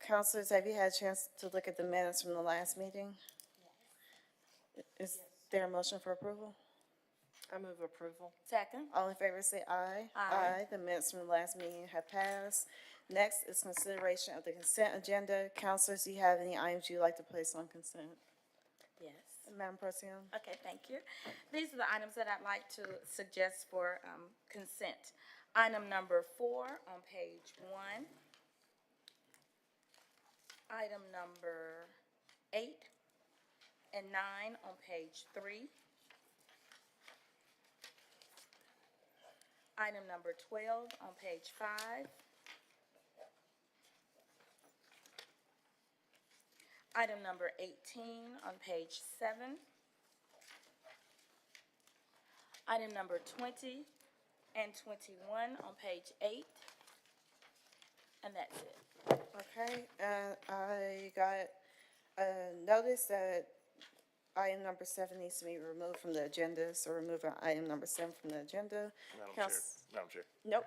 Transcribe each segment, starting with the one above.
Counselors, have you had a chance to look at the minutes from the last meeting? Is there a motion for approval? I move approval. Second. All in favor say aye. Aye. The minutes from the last meeting have passed. Next is consideration of the consent agenda. Counselors, do you have any items you'd like to place on consent? Yes. Madam Pro Tem? Okay, thank you. These are the items that I'd like to suggest for consent. Item number 4 on page 1. Item number 8 and 9 on page 3. Item number 12 on page 5. Item number 18 on page 7. Item number 20 and 21 on page 8. And that's it. Okay, and I got a notice that item number 7 needs to be removed from the agenda, so removing item number 7 from the agenda. Madam Chair, Nope,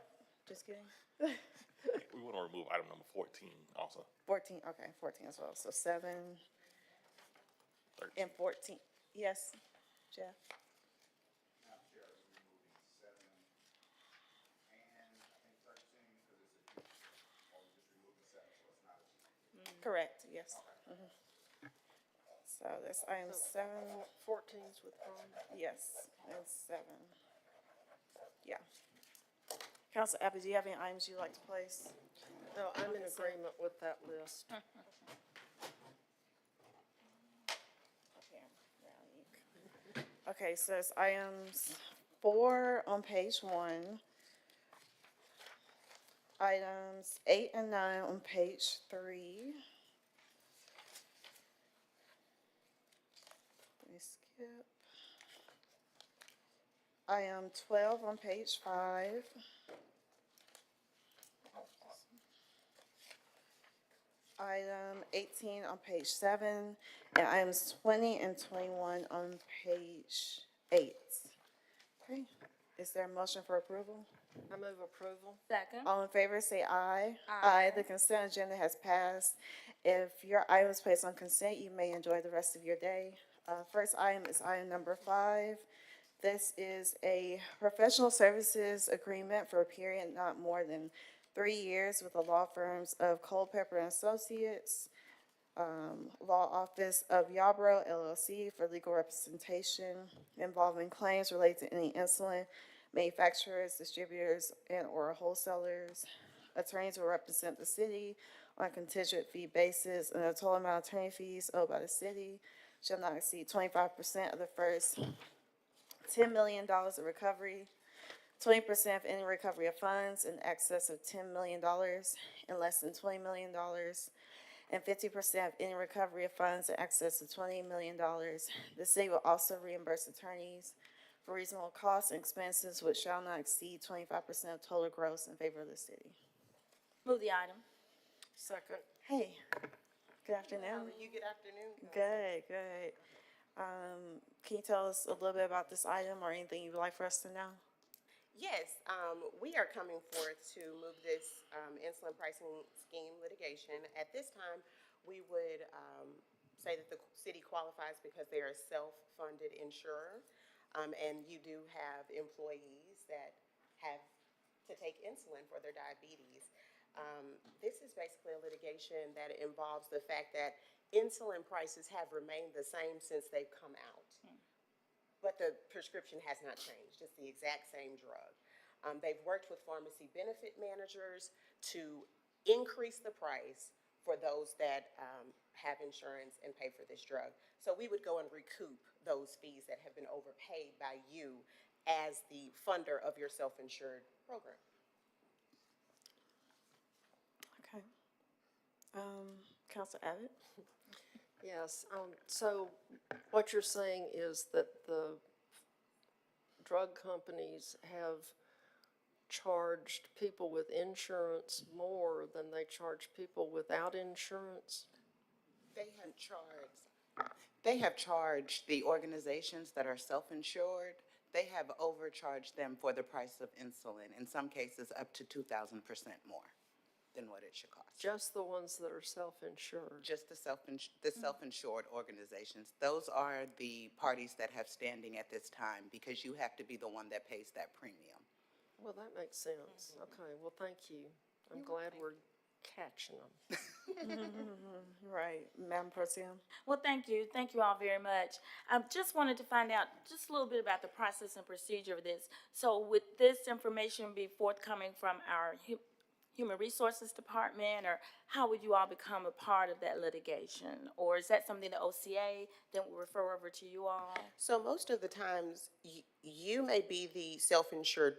just kidding. we want to remove item number 14 also. 14, okay, 14 as well, so 7 13. and 14. Yes, Jeff? Madam Chair, we're removing 7 and I think 13 because it's a duplicate. Or we're just removing 7, so it's not a duplicate. Correct, yes. Mhm. So that's item 7, 14's withdrawn. yes, and 7. Yeah. Council Abbott, do you have any items you'd like to place? No, I'm in agreement with that list. Okay, so it's items 4 on page 1. Items 8 and 9 on page 3. Let me skip. Item 12 on page 5. Item 18 on page 7, and items 20 and 21 on page 8. Okay, is there a motion for approval? I move approval. Second. All in favor, say aye. Aye. The consent agenda has passed. If your item is placed on consent, you may enjoy the rest of your day. First item is item number 5. This is a professional services agreement for a period not more than 3 years with the law firms of Culpepper and Associates, Law Office of Yarborough LLC for legal representation involving claims related to any insulin manufacturers, distributors, and/or wholesalers. Attorneys will represent the city on a contingent fee basis, and the total amount of attorney fees owed by the city shall not exceed 25% of the first $10 million of recovery, 20% of any recovery of funds in excess of $10 million and less than $20 million, and 50% of any recovery of funds in excess of $20 million. The city will also reimburse attorneys for reasonable costs and expenses which shall not exceed 25% of total gross in favor of the city. Move the item. Second. Hey, good afternoon. You good afternoon. Good, good. Can you tell us a little bit about this item or anything you would like for us to know? Yes, we are coming forth to move this insulin pricing scheme litigation. At this time, we would say that the city qualifies because they are a self-funded insurer, and you do have employees that have to take insulin for their diabetes. This is basically a litigation that involves the fact that insulin prices have remained the same since they've come out. But the prescription has not changed. It's the exact same drug. They've worked with pharmacy benefit managers to increase the price for those that have insurance and pay for this drug. So we would go and recoup those fees that have been overpaid by you as the funder of your self-insured program. Okay. Council Abbott? Yes, so what you're saying is that the drug companies have charged people with insurance more than they charge people without insurance? They have charged the organizations that are self-insured, they have overcharged them for the price of insulin, in some cases up to 2,000% more. than what it should cost. Just the ones that are self-insured. Just the self-insured organizations. Those are the parties that have standing at this time because you have to be the one that pays that premium. Well, that makes sense. Okay, well, thank you. I'm glad we're catching them. Right, Madam Pro Tem? Well, thank you. Thank you all very much. I just wanted to find out just a little bit about the process and procedure of this. So would this information be forthcoming from our Human Resources Department, or how would you all become a part of that litigation? Or is that something the OCA then will refer over to you all? So most of the times, you may be the self-insured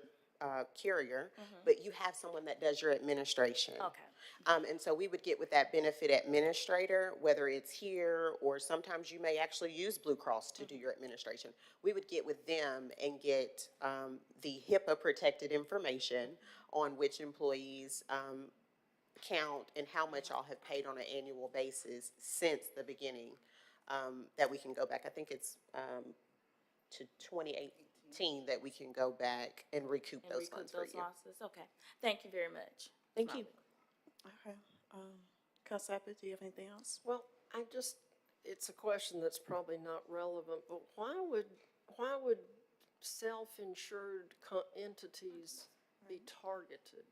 carrier, but you have someone that does your administration. Okay. And so we would get with that benefit administrator, whether it's here or sometimes you may actually use Blue Cross to do your administration. We would get with them and get the HIPAA protected information on which employees count and how much all have paid on an annual basis since the beginning, that we can go back. I think it's to 2018 that we can go back and recoup And those recoup funds for those you. losses? Okay. Thank you very much. Thank you. Okay. Council Abbott, do you have anything else? Well, it's a question that's probably not relevant, but why would self-insured entities be targeted?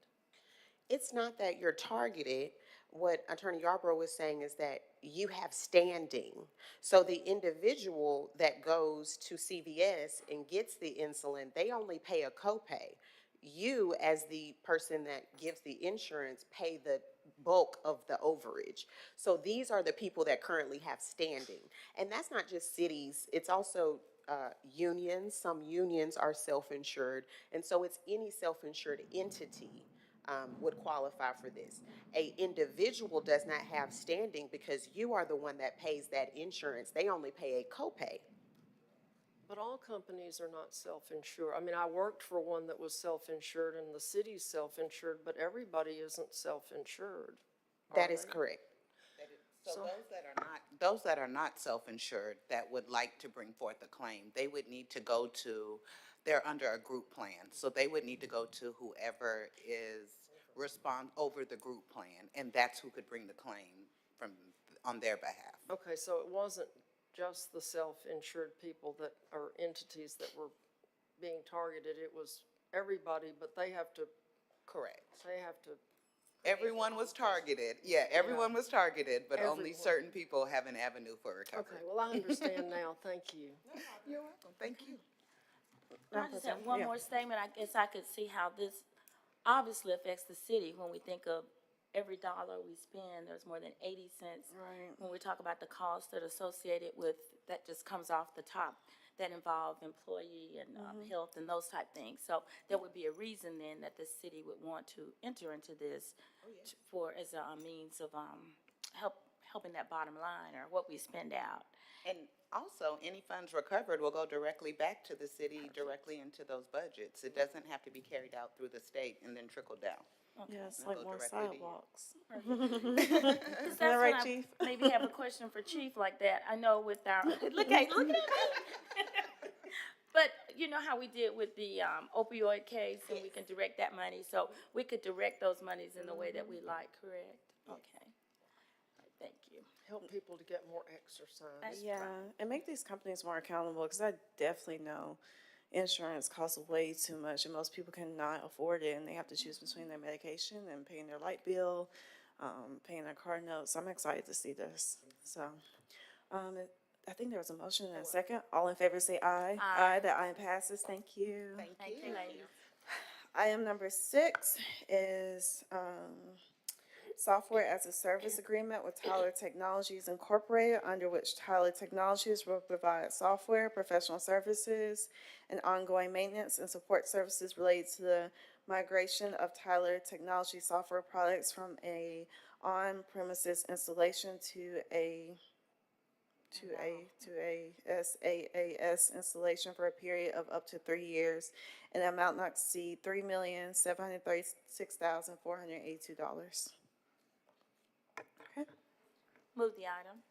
It's not that you're targeted. What Attorney Yarborough was saying is that you have standing. So the individual that goes to CVS and gets the insulin, they only pay a copay. You, as the person that gives the insurance, pay the bulk of the overage. So these are the people that currently have standing. And that's not just cities, it's also unions. Some unions are self-insured. And so it's any self-insured entity would qualify for this. A individual does not have standing because you are the one that pays that insurance. They only pay a copay. But all companies are not self-insured. I mean, I worked for one that was self-insured and the city's self-insured, but everybody isn't self-insured. That is correct. So those that are not self-insured that would like to bring forth a claim, they would need to go to, they're under a group plan. So they would need to go to whoever is over the group plan, and that's who could bring the claim on their behalf. Okay, so it wasn't just the self-insured people that are entities that were being targeted. It was everybody, but they have to. Correct. Everyone was targeted. Yeah, everyone was targeted, but only Everyone. certain people have an avenue for recovery. Okay, well, I understand now. Thank you. You're welcome. Thank you. I just have one more statement. I guess I could see how this obviously affects the city when we think of every dollar we spend, there's more than 80 cents. Right. When we talk about the costs that are associated with, that just comes off the top, that involve employee and health and those type things. So there would be a reason then that the city would want to enter into this as a means of helping that bottom line or what we spend out. And also, any funds recovered will go directly back to the city, directly into those budgets. It doesn't have to be carried out through the state and then trickle down. Yeah, it's It'll like go more directly to you. sidewalks. 'Cause that's right, when I Chief? maybe have a question for Chief like that. I know with our, look at me. But you know how we did with the opioid case, and we can direct that money, so we could direct those monies in the way that we like, correct? Okay. Thank you. Help people to get more exercise. Yeah, and make these companies more accountable, because I definitely know insurance costs way too much, and most people cannot afford it, and they have to choose between their medication and paying their light bill, paying their car notes. I'm excited to see this. So, I think there was a motion and a second. All in favor say aye. Aye. That item passes. Thank you. Thank you, ladies. Item number 6 is software as a service agreement with Tyler Technologies Incorporated, under which Tyler Technologies will provide software, professional services, and ongoing maintenance and support services related to the migration of Tyler Technology software products from a on-premises installation to a SaaS installation for a period of up to 3 years, and amount not to exceed $3,736,482. Okay. Move the item.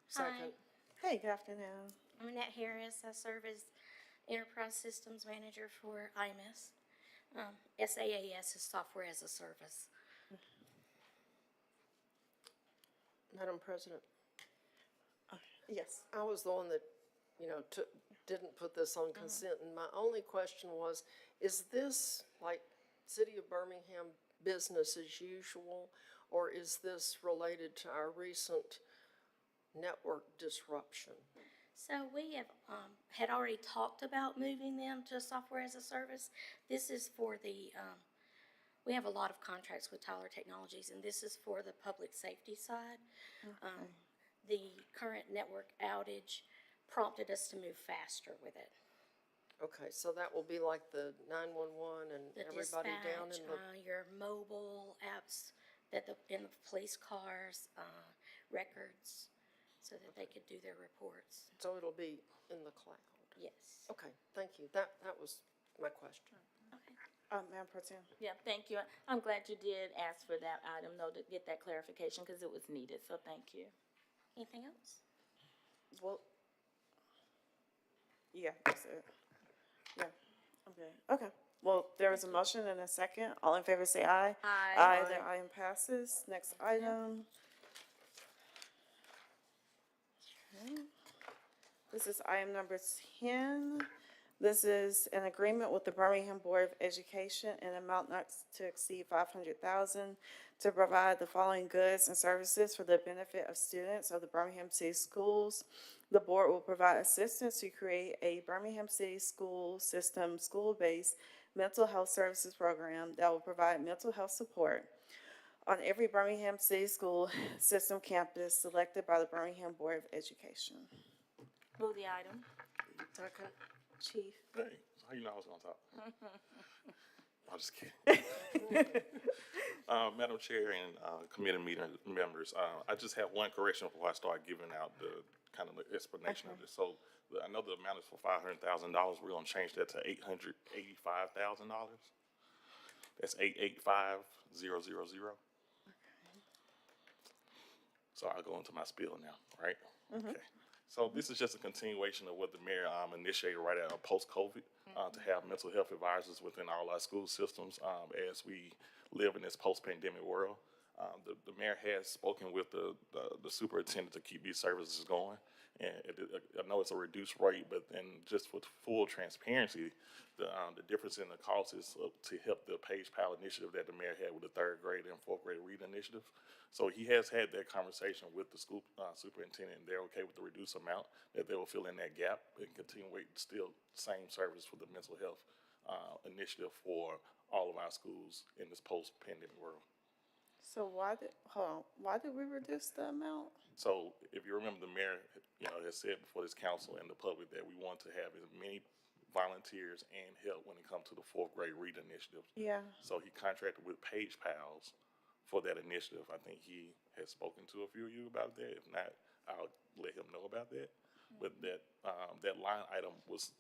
Second. Hey, good afternoon. I'm Annette Harris. I serve as Enterprise Systems Manager for IMS. SaaS is software as a service. Madam President, Yes. I was the one that, didn't put this on consent, and my only question was, is this like City of Birmingham business as usual, or is this related to our recent network disruption? So we have, had already talked about moving them to software as a service. This is for the, we have a lot of contracts with Tyler Technologies, and this is for the public safety side. The current network outage prompted us to move faster with it. Okay, so that will be like the 911 and The everybody down dispatch, in the, your mobile apps that in the police cars, records, so that they could do their reports. so it'll be in the cloud? Yes. Okay, thank you. That was my question. Okay. Madam Pro Tem. Yeah, thank you. I'm glad you did ask for that item, though, to get that clarification, because it was needed, so thank you. Anything else? Well, yeah, that's it. Yeah, okay. Okay. Well, there is a motion and a second. All in favor say aye. Aye. Aye, the item passes. Next item. Okay. This is item number 10. This is an agreement with the Birmingham Board of Education in an amount not to exceed $500,000 to provide the following goods and services for the benefit of students of the Birmingham City Schools. The board will provide assistance to create a Birmingham City School System school-based mental health services program that will provide mental health support on every Birmingham City School System campus selected by the Birmingham Board of Education. Move the item. Second. Chief. Hey, how you know I was on top? I'm just kidding. Madam Chair and committee meeting members, I just have one correction before I start giving out the kind of the explanation of this. So I know the amount is for $500,000. We're gonna change that to $885,000. That's 885,000. So I'll go into my spiel now, right? Okay. So this is just a continuation of what the mayor initiated right out of post-COVID, to have mental health advisors within all our school systems as we live in this post-pandemic world. The mayor has spoken with the superintendent to keep these services going. And I know it's a reduced rate, but then just with full transparency, the difference in the cost is to help the Page Pal initiative that the mayor had with the 3rd grade and 4th grade reading initiative. So he has had that conversation with the school superintendent, and they're okay with the reduced amount, that they will fill in that gap and continue with still same service for the mental health initiative for all of our schools in this post-pandemic world. So why did we reduce the amount? So if you remember, the mayor, has said before this council and the public that we want to have as many volunteers and help when it comes to the 4th grade reading initiative. Yeah. So he contracted with Page Pals for that initiative. I think he has spoken to a few of you about that. If not, I'll let him know about that. But that line item was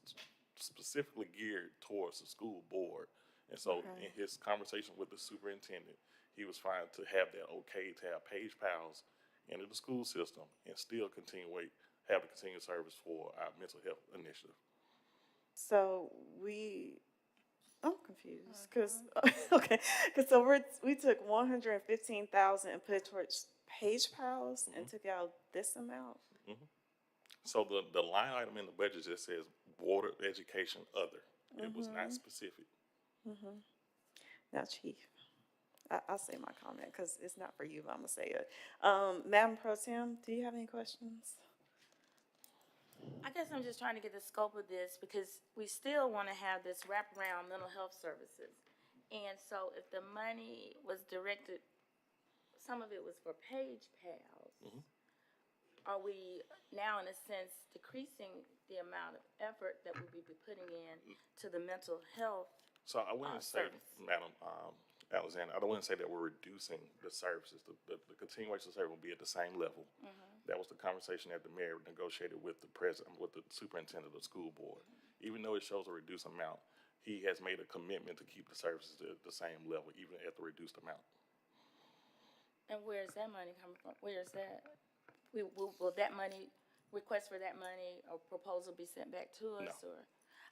specifically geared towards the school board. And so in his conversation with the superintendent, he was fine to have that okay to have Page Pals into the school system and still have a continued service for our mental health initiative. So I'm confused, cause, okay, cause so we took 115,000 and put it towards Page Pals and took out this amount? So the line item in the budget just says Board of Education Other. It was not specific. Now, Chief, I'll say my comment, cause it's not for you, but I'm gonna say it. Madam Pro Tem, do you have any questions? I guess I'm just trying to get the scope of this, because we still want to have this wraparound mental health services. And so if the money was directed, some of it was for Page Pals, are we now, in a sense, decreasing the amount of effort that we would be putting in to the mental health? So I wouldn't say, service. Madam Alexander, I wouldn't say that we're reducing the services. The continuation of service will be at the same level. That was the conversation that the mayor negotiated with the president, with the superintendent of the school board. Even though it shows a reduced amount, he has made a commitment to keep the services at the same level, even at the reduced amount. And where's that money coming from? Where's that? Will that money, request for that money or proposal be sent back to us? No. Or,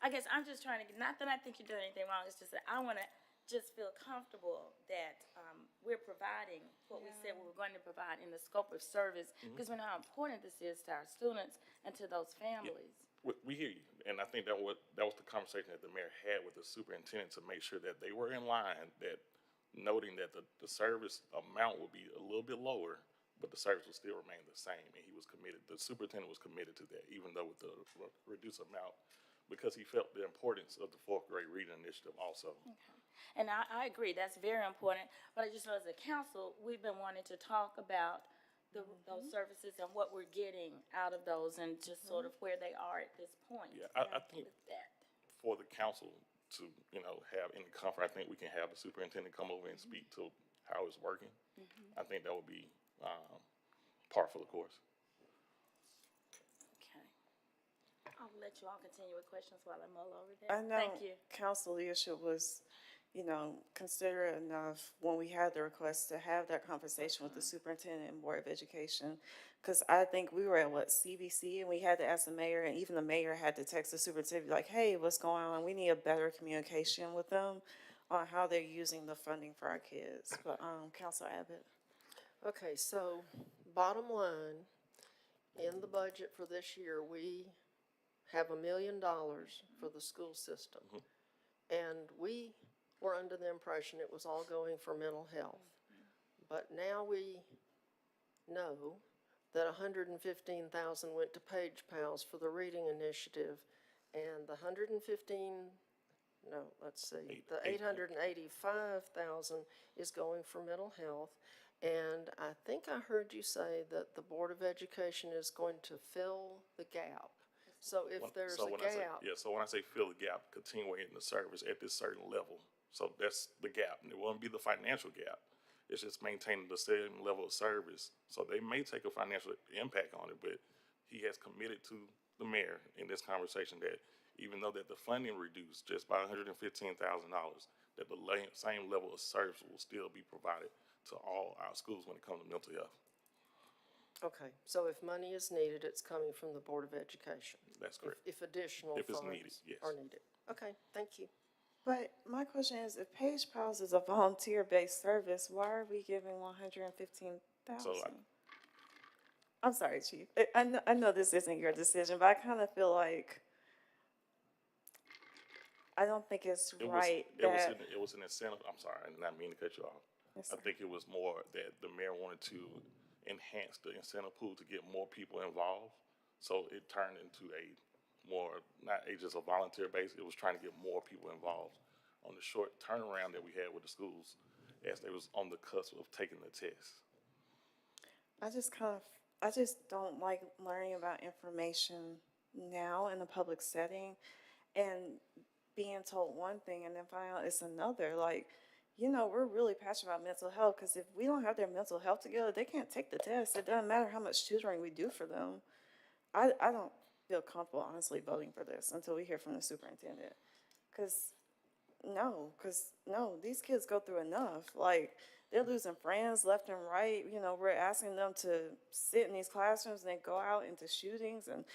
I guess I'm just trying to, not that I think you're doing anything wrong, it's just that I want to just feel comfortable that we're providing what we said we were going to provide in the scope of service, because we know how important this is to our students and to those families. We hear you, and I think that was the conversation that the mayor had with the superintendent to make sure that they were in line, that noting that the service amount would be a little bit lower, but the service would still remain the same, and he was committed, the superintendent was committed to that, even though with the reduced amount, because he felt the importance of the fourth grade reading initiative also. And I agree, that's very important, but I just know as a council, we've been wanting to talk about those services and what we're getting out of those and just sort of where they are at this point. Yeah, I think with that. for the council to, have any comfort, I think we can have the superintendent come over and speak to how it's working. I think that would be, par for the course. Okay. I'll let you all continue with questions while I mull over that. I know Thank you. council leadership was, considerate enough when we had the request to have that conversation with the superintendent and Board of Education. Because I think we were at CBC, and we had to ask the mayor, and even the mayor had to text the superintendent, like, hey, what's going on? We need a better communication with them on how they're using the funding for our kids. But, Council Abbott. Okay, so bottom line, in the budget for this year, we have $1 million for the school system. And we were under the impression it was all going for mental health. But now we know that 115,000 went to Page Pals for the reading initiative, and the 885,000 is going for mental health. And I think I heard you say that the Board of Education is going to fill the gap. So if there's a gap. So when I say fill the gap, continuing the service at this certain level. So that's the gap. And it won't be the financial gap. It's just maintaining the same level of service. So they may take a financial impact on it, but he has committed to the mayor in this conversation that even though that the funding reduced just by $115,000, that the same level of service will still be provided to all our schools when it comes to mental health. Okay, so if money is needed, it's coming from the Board of Education. That's correct. If additional If it's funds needed, yes. are needed. Okay, thank you. But my question is, if Page Pals is a volunteer-based service, why are we giving 115,000? So I'm sorry, Chief. I know this isn't your decision, but I kind of feel like I don't think it's right that. It was an incentive. I'm sorry, I did not mean to cut you off. Yes, I sir. think it was more that the mayor wanted to enhance the incentive pool to get more people involved. So it turned into just a volunteer base. It was trying to get more people involved on the short turnaround that we had with the schools as they was on the cusp of taking the test. I just don't like learning about information now in a public setting and being told one thing and then find out it's another. Like, we're really passionate about mental health, because if we don't have their mental health together, they can't take the test. It doesn't matter how much tutoring we do for them. I don't feel comfortable, honestly, voting for this until we hear from the superintendent. Because these kids go through enough. Like, they're losing friends left and right. We're asking them to sit in these classrooms and then go out into shootings. And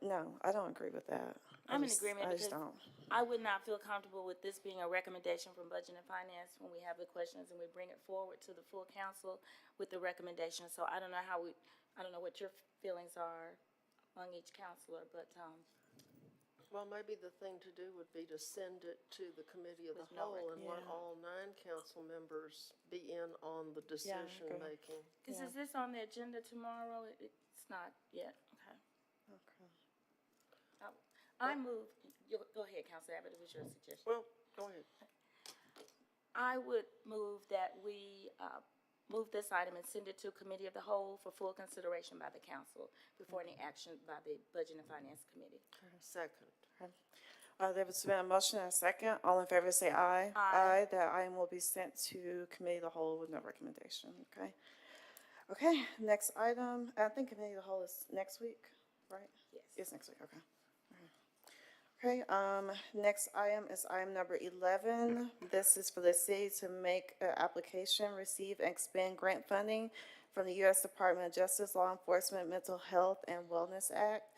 no, I don't agree with that. I'm in agreement, I just because don't. I would not feel comfortable with this being a recommendation from Budget and Finance when we have the questions and we bring it forward to the full council with the recommendation. So I don't know what your feelings are among each counselor, but, Well, maybe the thing to do would be to send it to the committee of the With no whole and let Yeah. all 9 council members be in on the decision-making. is this on the agenda tomorrow? It's not yet, okay. Okay. I move, go ahead, Councilor Abbott, it was your suggestion. Well, go ahead. I would move that we move this item and send it to Committee of the Whole for full consideration by the council before any action by the Budget and Finance Committee. Second. There was been a motion and a second. All in favor say aye. Aye. That item will be sent to Committee of the Whole with no recommendation, okay? Okay, next item, I think Committee of the Whole is next week, right? Yes. It's next week, okay. Okay, next item is item number 11. This is for the city to make an application, receive and expend grant funding from the U.S. Department of Justice, Law Enforcement, Mental Health and Wellness Act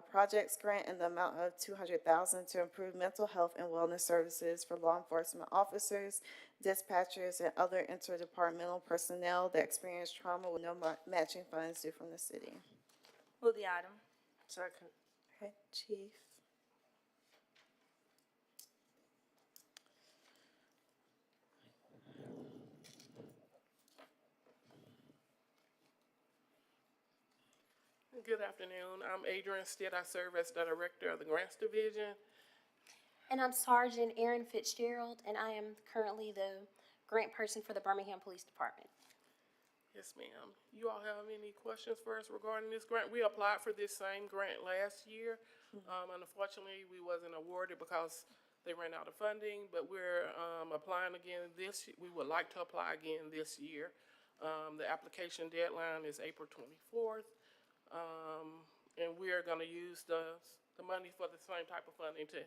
projects grant in the amount of $200,000 to improve mental health and wellness services for law enforcement officers, dispatchers, and other interdepartmental personnel that experience trauma with no matching funds due from the city. Move the item. Second. Okay, Chief. Good afternoon. I'm Adrian Stitt. I serve as the Director of the Grants Division. And I'm Sergeant Erin Fitzgerald, and I am currently the grant person for the Birmingham Police Department. Yes, ma'am. You all have any questions for us regarding this grant? We applied for this same grant last year. Unfortunately, we wasn't awarded because they ran out of funding, but we're applying again this, we would like to apply again this year. The application deadline is April 24th. And we are gonna use the money for the same type of funding to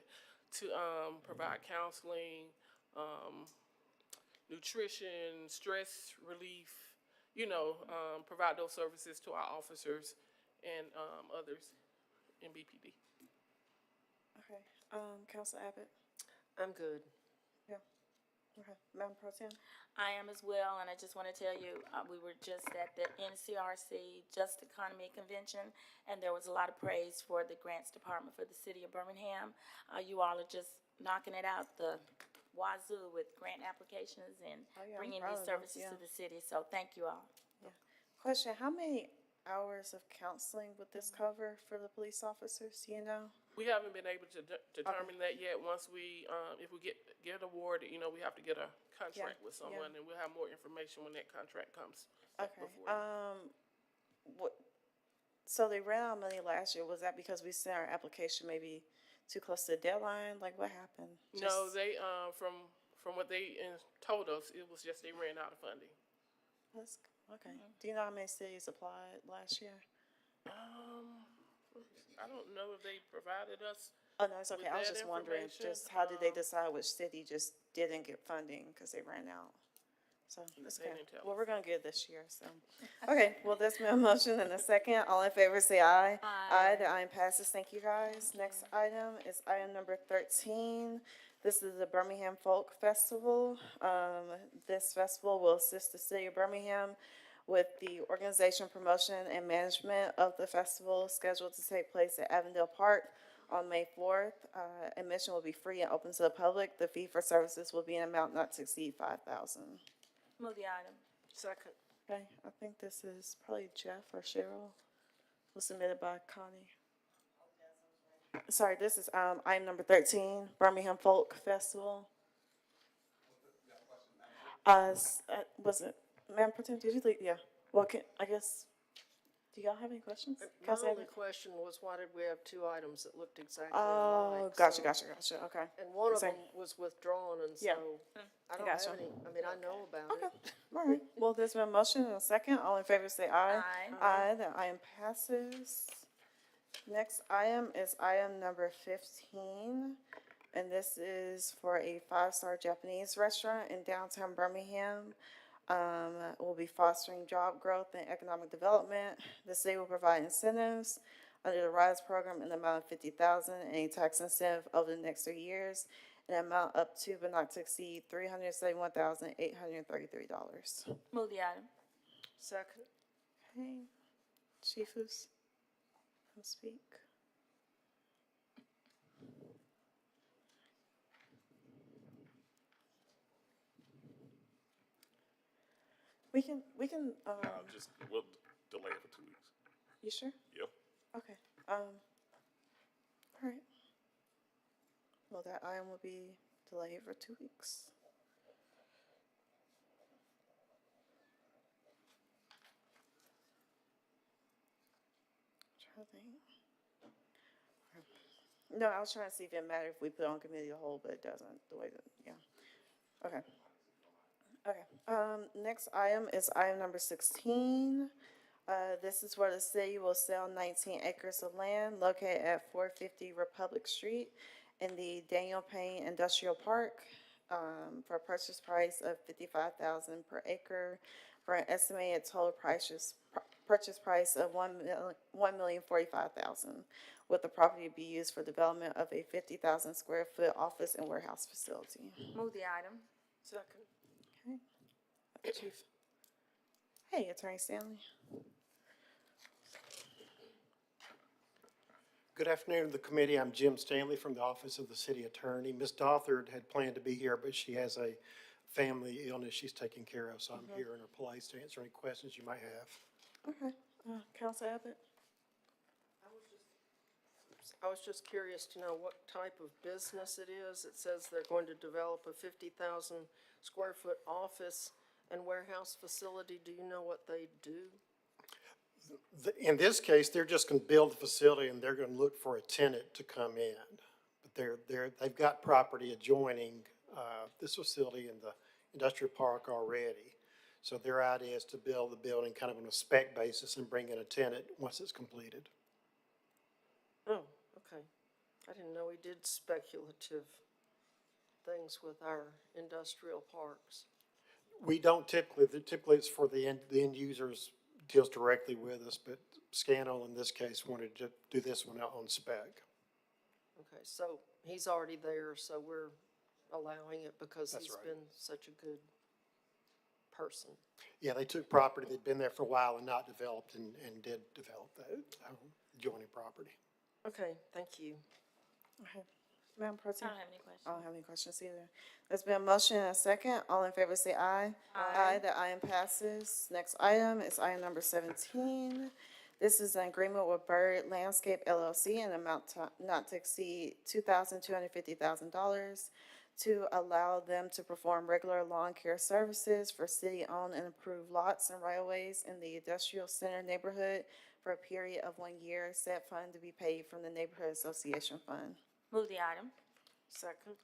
provide counseling, nutrition, stress relief, provide those services to our officers and, others in BPD. Okay, Council Abbott? I'm good. Yeah. Okay, Madam Pro Tem? I am as well, and I just want to tell you, we were just at the NCRC Just Economy Convention, and there was a lot of praise for the Grants Department for the city of Birmingham. You all are just knocking it out the wazoo with grant applications and Oh, yeah, I'm bringing proud these of them, services to yeah. the city, so thank you all. Question, how many hours of counseling would this cover for the police officers, do you know? We haven't been able to determine that yet. Once we, if we get awarded, we have to get a contract with someone, and we'll have more information when that contract comes. Okay, before you. so they ran out of money last year, was that because we sent our application maybe too close to the deadline, like what happened? No, Just- they, from what they told us, it was just they ran out of funding. Okay, do you know how many cities applied last year? I don't know if they provided us. Oh, no, it's okay, With I was that just wondering, information, just how did they decide which city just didn't get funding, cause they ran out? So, that's They okay, didn't tell well, us. we're gonna get it this year, so. Okay, well, there's been a motion and a second, all in favor say aye. Aye, the item passes, thank you guys. Next item is item number 13. This is the Birmingham Folk Festival. This festival will assist the city of Birmingham with the organization, promotion, and management of the festival scheduled to take place at Avondale Park on May 4th. Admission will be free and open to the public. The fee for services will be an amount not to exceed $5,000. Move the item. Second. Okay, I think this is probably Jeff or Cheryl. Was submitted by Connie. Sorry, this is, item number 13, Birmingham Folk Festival. Was it, Madam Pro Tem, did you leave? Yeah, well, I guess, do y'all have any questions? My Council only Abbott? question was, why did we have two items that looked exactly Oh, alike? gotcha, So- okay. And one of Sorry. them was withdrawn, and Yeah. so I don't Gotcha. have any, I mean, I know about Okay, it. all right, well, there's been a motion and a second, all in favor say aye. Aye. Aye, the item passes. Next item is item number 15, and this is for a five-star Japanese restaurant in downtown Birmingham. Will be fostering job growth and economic development. The city will provide incentives under the RISE program in the amount of $50,000, any tax incentive over the next 3 years, an amount up to but not to exceed $371,833. Move the item. Second. Okay, Chiefus, come speak. We can, Just, we'll delay it for 2 weeks. you sure? Yep. Okay, all right. Well, that item will be delayed for 2 weeks. Trying to think. No, I was trying to see if it mattered if we put on committee of the whole, but it doesn't, the way that, yeah. Okay. Okay, next item is item number 16. This is where the city will sell 19 acres of land located at 450 Republic Street in the Daniel Payne Industrial Park, for a purchase price of $55,000 per acre for an estimated total purchase price of $1,045,000, with the property to be used for development of a 50,000 square foot office and warehouse facility. Move the item. Second. Chief. Hey, Attorney Stanley. Good afternoon to the committee. I'm Jim Stanley from the Office of the City Attorney. Ms. Dothard had planned to be here, but she has a family illness she's taking care of, so I'm here in her place to answer any questions you might have. Okay. Counsel Abbott? I was just curious to know what type of business it is. It says they're going to develop a 50,000 square foot office and warehouse facility. Do you know what they do? In this case, they're just going to build the facility and they're going to look for a tenant to come in. But they've got property adjoining this facility in the industrial park already. So their idea is to build the building kind of on a spec basis and bring in a tenant once it's completed. Oh, okay. I didn't know we did speculative things with our industrial parks. We don't typically it's for the end users, deals directly with us, but Scannell in this case wanted to do this one out on spec. Okay, so he's already there, so we're allowing it because That's he's right. been such a good person. Yeah, they took property that'd been there for a while and not developed and did develop that adjoining property. Okay, thank you. Okay. Madam Pro I Tem? don't have any questions. I don't have any questions either. There's been a motion and a second. All in favor say aye. Aye. The item passes. Next item is item number 17. This is an agreement with Bird Landscape LLC in amount not to exceed $2,250,000 to allow them to perform regular lawn care services for city-owned and approved lots and right-of-ways in the industrial center neighborhood for a period of 1 year. Said fund to be paid from the Neighborhood Association Fund. Move the item. Second?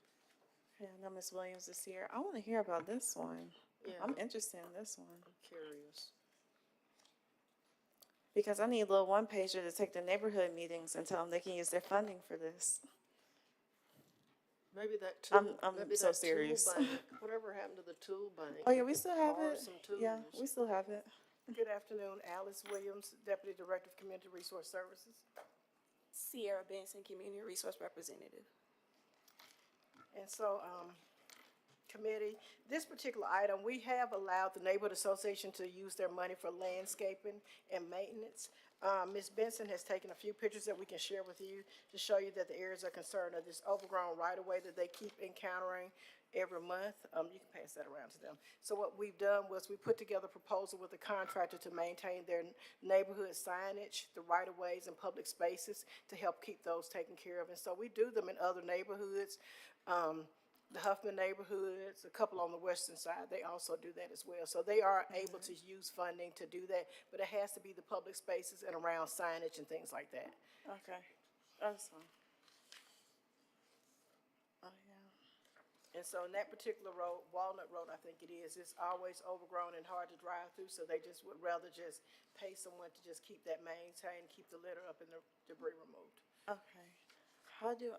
Yeah, I know Ms. Williams is here. I want to hear about this one. Yeah, I'm interested in this one I'm curious. because I need a little one pager to take the neighborhood meetings and tell them they can use their funding for this. Maybe that tool, I'm maybe so that serious. tool bank, whatever happened to the tool bank? Oh yeah, we still have Borrow it. some Yeah, tools. we still have it. Good afternoon, Alice Williams, Deputy Director of Community Resource Services. Sierra Benson, Community Resource Representative. And so, committee, this particular item, we have allowed the Neighborhood Association to use their money for landscaping and maintenance. Ms. Benson has taken a few pictures that we can share with you to show you that the areas are concerned of this overgrown right-of-way that they keep encountering every month. You can pass that around to them. So what we've done was we put together a proposal with the contractor to maintain their neighborhood signage, the right-of-ways and public spaces to help keep those taken care of. And so we do them in other neighborhoods. The Huffman neighborhoods, a couple on the western side, they also do that as well. So they are able to use funding to do that, but it has to be the public spaces and around signage and things like that. Okay, that's fine. Oh yeah. And so in that particular road, Walnut Road, I think it is, it's always overgrown and hard to drive through, so they just would rather just pay someone to just keep that maintained, keep the litter up and the debris removed. Okay. How do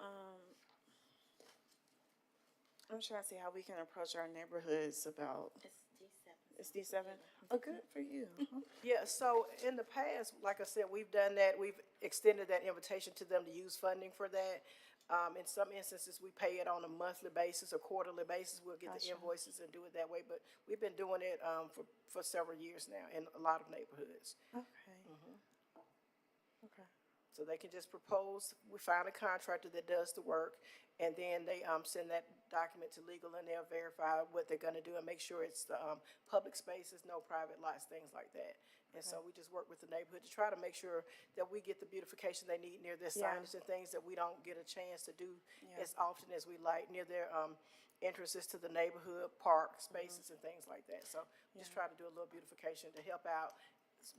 I'm trying to see how we can approach our neighborhoods about. It's D7. Oh, good for you. Yeah, so in the past, like I said, we've done that, we've extended that invitation to them to use funding for that. In some instances, we pay it on a monthly basis or quarterly basis, we'll get the Gotcha. invoices and do it that way, but we've been doing it, for several years now in a lot of neighborhoods. Okay. Okay. So they can just propose, we find a contractor that does the work, and then they, send that document to legal, and they'll verify what they're gonna do and make sure it's the, public spaces, no private lots, things like that. And so we just work with the neighborhood to try to make sure that we get the beautification they need near their Yeah. signage and things that we don't get a chance to do Yeah. as often as we like, near their, entrances to the neighborhood, park spaces and things like that. So we just try to do a little beautification to help out,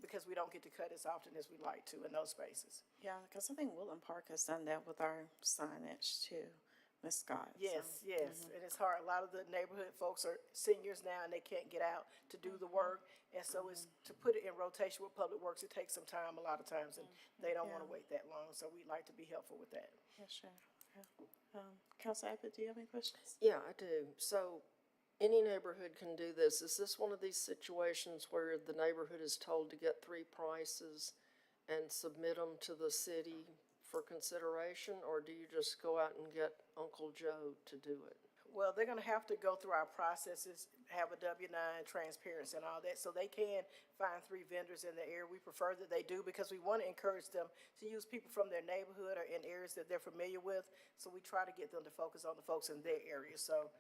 because we don't get to cut as often as we like to in those spaces. Yeah, because I think Woodland Park has done that with our signage too, Ms. Scott. so. Yes, and it's hard. A lot of the neighborhood folks are seniors now and they can't get out to do the work. And so it's, to put it in rotation with Public Works, it takes some time a lot of times, and they don't wanna wait that long, so we like to be helpful with that. Yeah, sure. Yeah. Council Abbott, do you have any questions? Yeah, I do. So any neighborhood can do this. Is this one of these situations where the neighborhood is told to get 3 prices and submit them to the city for consideration, or do you just go out and get Uncle Joe to do it? Well, they're gonna have to go through our processes, have a W-9, transparency and all that, so they can find 3 vendors in the area. We prefer that they do because we wanna encourage them to use people from their neighborhood or in areas that they're familiar with. So we try to get them to focus on the folks in their area. So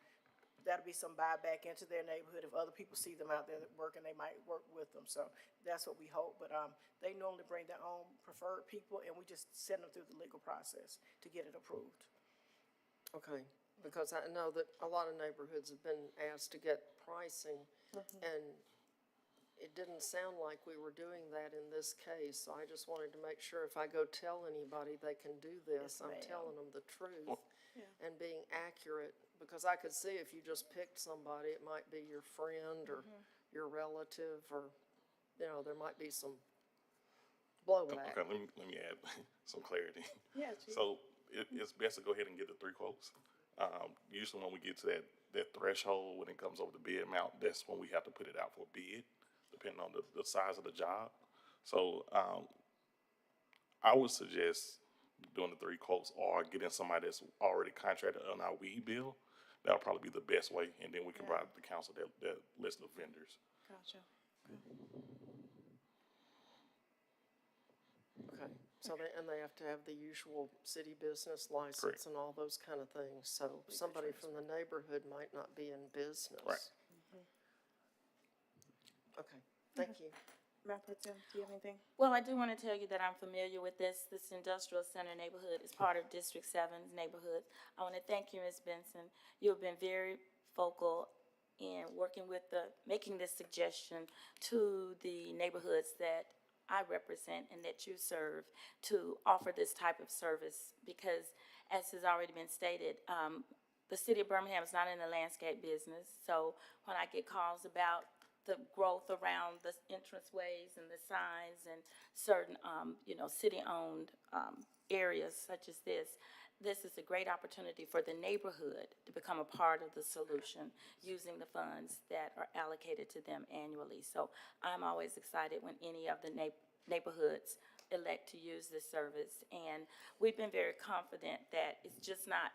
that'll be some buyback into their neighborhood. If other people see them out there working, they might work with them. So that's what we hope. But, they normally bring their own preferred people and we just send them through the legal process to get it approved. Okay, because I know that a lot of neighborhoods have been asked to get pricing, and it didn't sound like we were doing that in this case, so I just wanted to make sure if I go tell anybody they can do this, I'm telling them the truth and being accurate, because I could see if you just picked somebody, it might be your friend or your relative, or, you know, there might be some blowback. Okay, let me add some clarity. Yeah, Chief. So it's best to go ahead and get the 3 quotes. Usually when we get to that threshold, when it comes over the bid amount, that's when we have to put it out for bid, depending on the size of the job. So, I would suggest doing the 3 quotes or getting somebody that's already contracted on our weed bill. That'll probably be the best way, and then we can provide the council that list of vendors. Gotcha. Okay, so they have to have the usual city business license and all those kind of things, so somebody from the neighborhood might not be in business. Right. Okay, thank you. Madam Pro Tem, do you have anything? Well, I do want to tell you that I'm familiar with this. This industrial center neighborhood is part of District 7's neighborhood. I want to thank you, Ms. Benson. You have been very vocal in working with making this suggestion to the neighborhoods that I represent and that you serve to offer this type of service, because as has already been stated, the city of Birmingham is not in the landscape business. So when I get calls about the growth around the entranceways and the signs and certain, city-owned areas such as this is a great opportunity for the neighborhood to become a part of the solution using the funds that are allocated to them annually. So I'm always excited when any of the neighborhoods elect to use this service. And we've been very confident that it's just not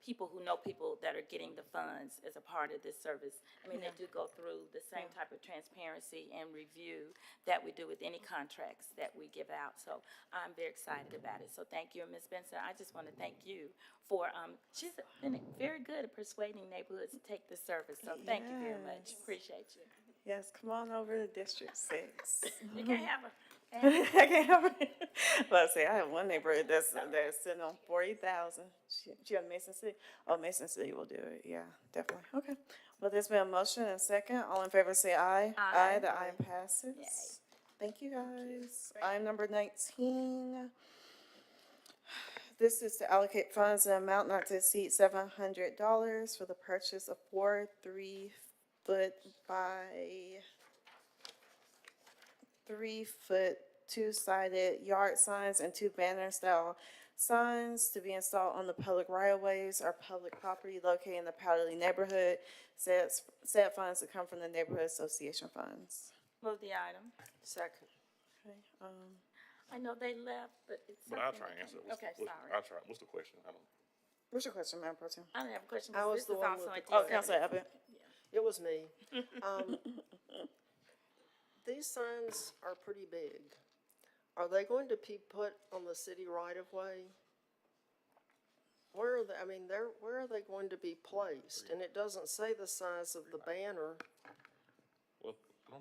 people who know people that are getting the funds as a part of this service. I mean, they do go through the same type of transparency and review that we do with any contracts that we give out. So I'm very excited about it. So thank you. And Ms. Benson, I just want to thank you for, she's been very good at persuading neighborhoods to take this service. So thank you very much. Appreciate you. Yes, come on over to District 6. You can't have her. I can't help it. Let's see, I have one neighborhood that's sitting on 40,000. She on Mason City? Oh, Mason City will do it, yeah, definitely, okay. Well, there's been a motion and a second. All in favor say aye. Aye. The aye passes. Thank you, guys. Item number 19. This is to allocate funds in an amount not to exceed $700 for the purchase of 4 3-foot by 3-foot two-sided yard signs and 2 banner-style signs to be installed on the public right-of-ways or public property located in the Powderly neighborhood. Said funds to come from the neighborhood association funds. Move the item. Second. Okay, I know they left, but it's But I'll something try and that answer it. came- Okay, sorry. I'll try. What's the question? I don't. what's your question, Madam Pro Tem? I don't have a question, I but was this the is one also with a the Oh, T7. Councilor Abbott. It was me. These signs are pretty big. Are they going to be put on the city right-of-way? Where are they, where are they going to be placed? And it doesn't say the size of the banner, Well,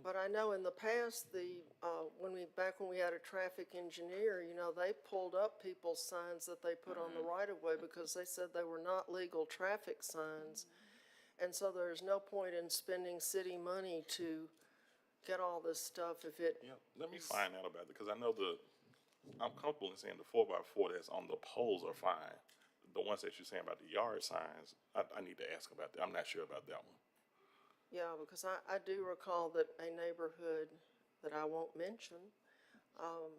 but I know in the past, back when we had a traffic engineer, they pulled up people's signs that they put on the right-of-way because they said they were not legal traffic signs. And so there's no point in spending city money to get all this stuff if it. yeah, let me find out about it, because I know I'm comfortable in saying the 4x4 that's on the poles are fine. The ones that you're saying about the yard signs, I need to ask about that. I'm not sure about that one. Yeah, because I do recall that a neighborhood that I won't mention,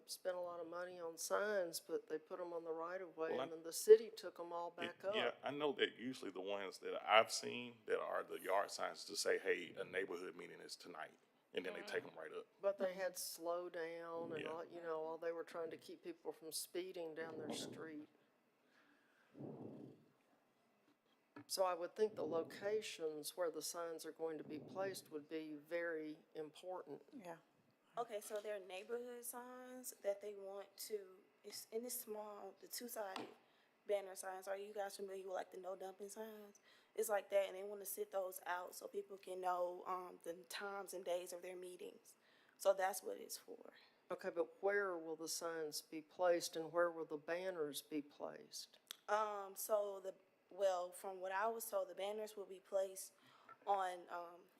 spent a lot of money on signs, but they put them on the right of way, Well, and then the city took them all back up. Yeah, I know that usually the ones that I've seen that are the yard signs to say, hey, a neighborhood meeting is tonight, and then they take them right up. But they had slow down and Yeah. all, all they were trying to keep people from speeding down their street. So I would think the locations where the signs are going to be placed would be very important. Yeah. Okay, so there are neighborhood signs that they want to, it's small, the two-sided banner signs. Are you guys familiar with like the no dumping signs? It's like that, and they want to sit those out so people can know, the times and days of their meetings. So that's what it's for. Okay, but where will the signs be placed and where will the banners be placed? From what I was told, the banners will be placed on,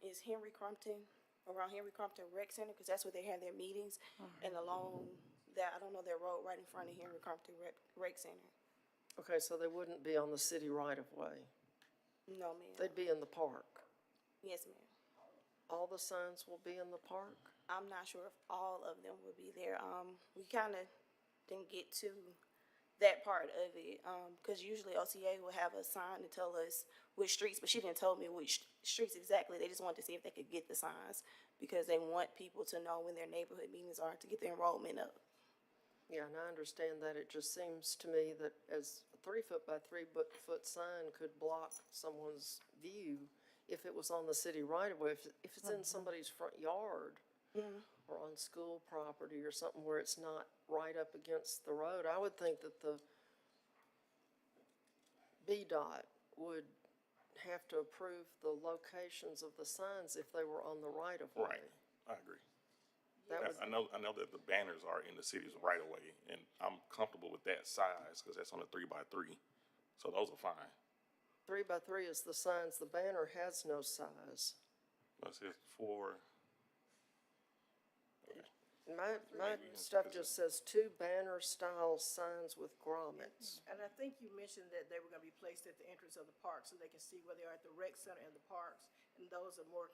is Henry Crumpton, around Henry Crumpton Rec Center, because that's where they have their meetings, and along that, I don't know, their road right in front of Henry Crumpton Rec Center. Okay, so they wouldn't be on the city right of way. No, ma'am. They'd be in the park. Yes, ma'am. All the signs will be in the park? I'm not sure if all of them will be there. We kind of didn't get to that part of it, because usually OCA will have a sign to tell us which streets, but she didn't tell me which streets exactly. They just wanted to see if they could get the signs, because they want people to know when their neighborhood meetings are to get the enrollment up. Yeah, and I understand that. It just seems to me that as a 3-foot by 3-foot sign could block someone's view if it was on the city right of way, if it's in somebody's front yard or on school property or something where it's not right up against the road, I would think that the BDOT would have to approve the locations of the signs if they were on the right of way. Right, I agree. That would, I know that the banners are in the city's right of way, and I'm comfortable with that size, because that's on a 3x3, so those are fine. 3 by 3 is the signs. The banner has no size. Let's say 4. My stuff just says 2 banner-style signs with grommets. And I think you mentioned that they were gonna be placed at the entrance of the park so they can see where they are at the rec center and the parks. And those are more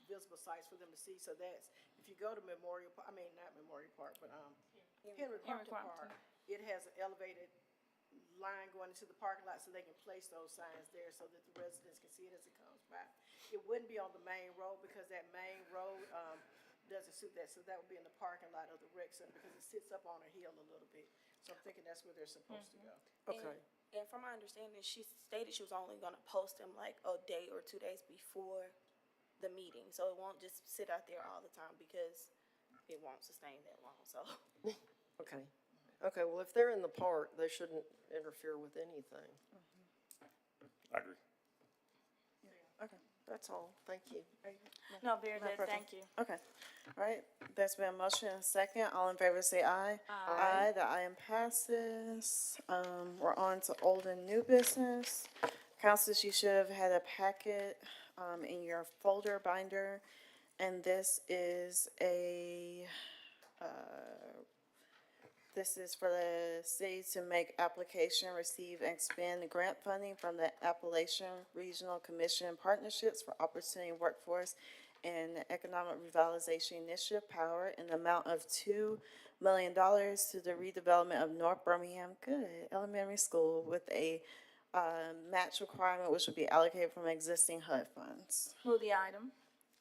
visible sites for them to see. So that's, if you go to not Memorial Park, but, Henry Crumpton Park, it has an elevated line going into the parking lot so they can place those signs there so that the residents can see it as it comes by. It wouldn't be on the main road because that main road, doesn't suit that, so that would be in the parking lot of the rec center because it sits up on a hill a little bit. So I'm thinking that's where they're supposed to go. Okay. And from my understanding, she stated she was only gonna post them like a day or 2 days before the meeting, so it won't just sit out there all the time because it won't sustain that long, so. Okay. Okay, well, if they're in the park, they shouldn't interfere with anything. I agree. Okay. That's all. Thank you. No, very good, Pro Tem. thank you. Okay, all right, there's been a motion and a second, all in favor say aye. Aye. The item passes. We're on to old and new business. Councilors, you should have had a packet, in your folder binder, and this is this is for the city to make application, receive, and expend grant funding from the Appalachian Regional Commission Partnerships for Opportunity Workforce and Economic Revitalization Initiative Power in the amount of $2 million to the redevelopment of North Birmingham Elementary School with a match requirement which would be allocated from existing HUD funds. Move the item.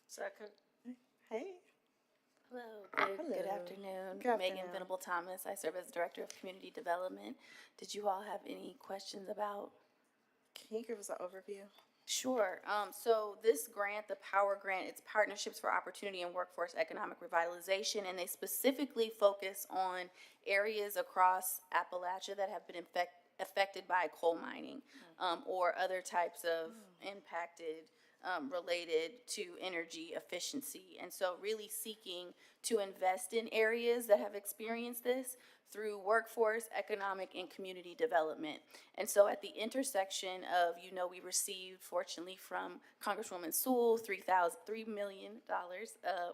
Second. Hey. Hello, good afternoon. Good Megan afternoon. Venable Thomas. I serve as Director of Community Development. Did you all have any questions about? Can you give us an overview? Sure. So this grant, the Power Grant, it's Partnerships for Opportunity and Workforce Economic Revitalization, and they specifically focus on areas across Appalachia that have been affected by coal mining, or other types of impacted related to energy efficiency. And so really seeking to invest in areas that have experienced this through workforce, economic, and community development. And so at the intersection of, we received, fortunately, from Congresswoman Sewell, $3 million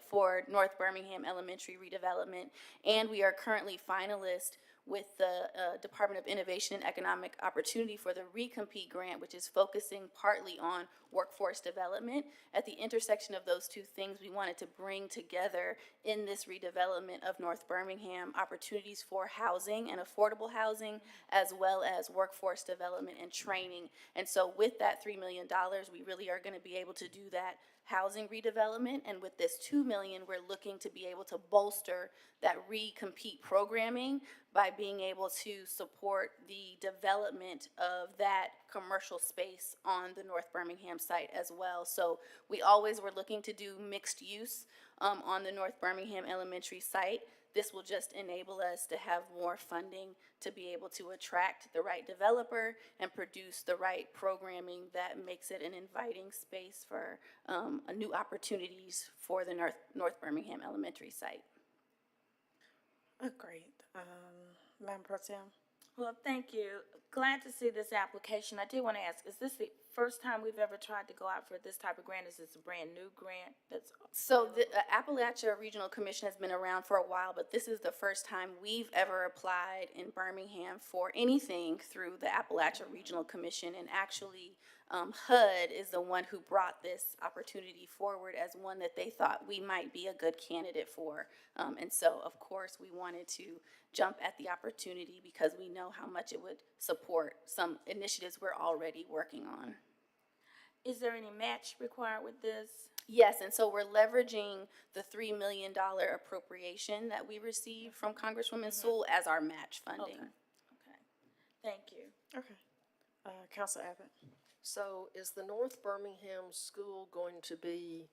for North Birmingham Elementary redevelopment. And we are currently finalists with the Department of Innovation and Economic Opportunity for the Recompete Grant, which is focusing partly on workforce development. At the intersection of those two things, we wanted to bring together in this redevelopment of North Birmingham opportunities for housing and affordable housing, as well as workforce development and training. And so with that $3 million, we really are going to be able to do that housing redevelopment, and with this $2 million, we're looking to be able to bolster that recompete programming by being able to support the development of that commercial space on the North Birmingham site as well. So we always were looking to do mixed use on the North Birmingham Elementary site. This will just enable us to have more funding to be able to attract the right developer and produce the right programming that makes it an inviting space for new opportunities for the North Birmingham Elementary site. Oh, great. Madam Pro Tem? Well, thank you. Glad to see this application. I did want to ask, is this the first time we've ever tried to go out for this type of grant? Is this a brand-new grant that's? So the Appalachia Regional Commission has been around for a while, but this is the first time we've ever applied in Birmingham for anything through the Appalachia Regional Commission. And actually, HUD is the one who brought this opportunity forward as one that they thought we might be a good candidate for. And so, of course, we wanted to jump at the opportunity because we know how much it would support some initiatives we're already working on. Is there any match required with this? Yes, and so we're leveraging the $3 million appropriation that we received from Congresswoman Sewell as our match funding. Okay, thank you. Okay. Council Abbott? So is the North Birmingham School going to be,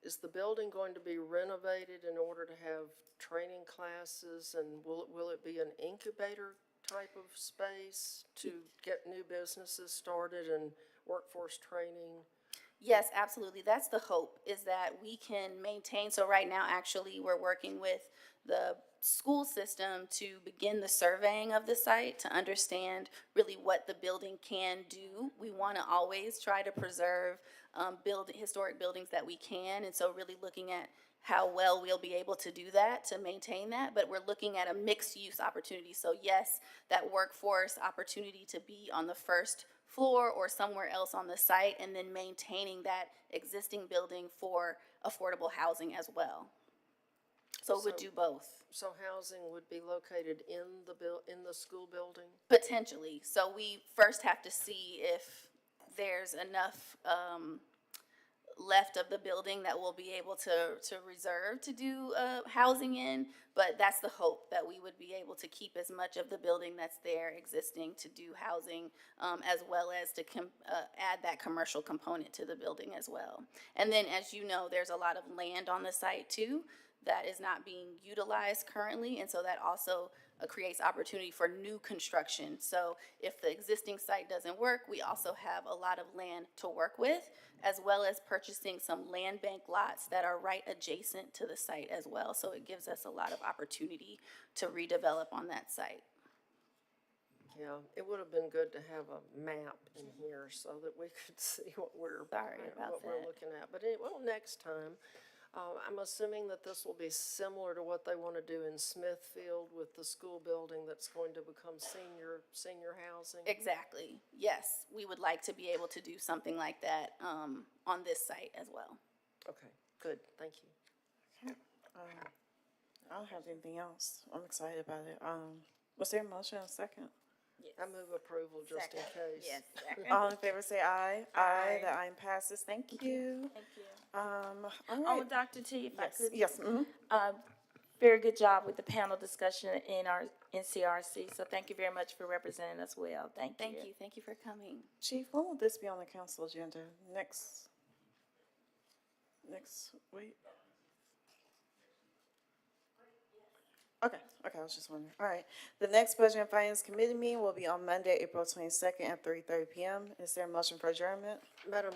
is the building going to be renovated in order to have training classes, and will it be an incubator type of space to get new businesses started and workforce training? Yes, absolutely. That's the hope, is that we can maintain. So right now, actually, we're working with the school system to begin the surveying of the site to understand really what the building can do. We want to always try to preserve historic buildings that we can, and so really looking at how well we'll be able to do that, to maintain that, but we're looking at a mixed-use opportunity. So yes, that workforce opportunity to be on the first floor or somewhere else on the site, and then maintaining that existing building for affordable housing as well. So it would do both. So housing would be located in the school building? Potentially. So we first have to see if there's enough left of the building that we'll be able to reserve to do housing in, but that's the hope, that we would be able to keep as much of the building that's there existing to do housing, as well as to add that commercial component to the building as well. And then, as you know, there's a lot of land on the site too that is not being utilized currently, and so that also creates opportunity for new construction. So if the existing site doesn't work, we also have a lot of land to work with, as well as purchasing some land bank lots that are right adjacent to the site as well. So it gives us a lot of opportunity to redevelop on that site. Yeah, it would have been good to have a map in here so that we could see what we're looking at. But well, next time. I'm assuming that this will be similar to what they want to do in Smithfield with the school building that's going to become senior housing. Exactly. Yes, we would like to be able to do something like that on this site as well. Okay, good. Thank you. Okay. I don't have anything else. I'm excited about it. Was there a motion and a second? Yes. I move approval just in case. Yes. All in favor say aye. Aye. The item passes. Thank you. Thank you. All Oh, right. Dr. T, if I Yes, could. yes. Very good job with the panel discussion in our NCRC. So thank you very much for representing us well. Thank you. Thank you. Thank you for coming. Chief, when will this be on the council agenda? Next week? Okay, I was just wondering. All right. The next Budget and Finance Committee meeting will be on Monday, April 22nd at 3:30 p.m. Is there a motion for adjournment? Madam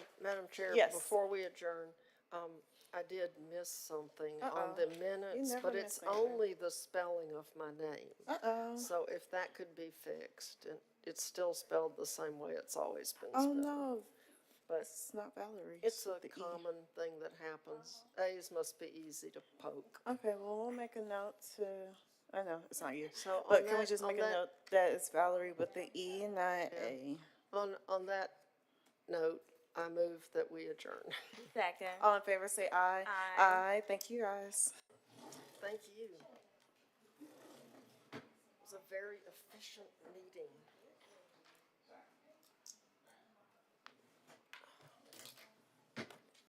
Chair, Yes. before we adjourn, I did miss something on the minutes, never but miss it's anything. only the spelling of my name. So if that could be fixed, and it's still spelled the same way it's always been Oh, spelled. no. But It's not Valerie. it's a the E. common thing that happens. A's must be easy to poke. Okay, well, we'll make a note to I know, it's not you. So on But can we that- just on make a that- note that it's Valerie with the E, not A? On that note, I move that we adjourn. Second. All in favor, say aye. Aye. Aye, thank you, guys. Thank you. It was a very efficient meeting.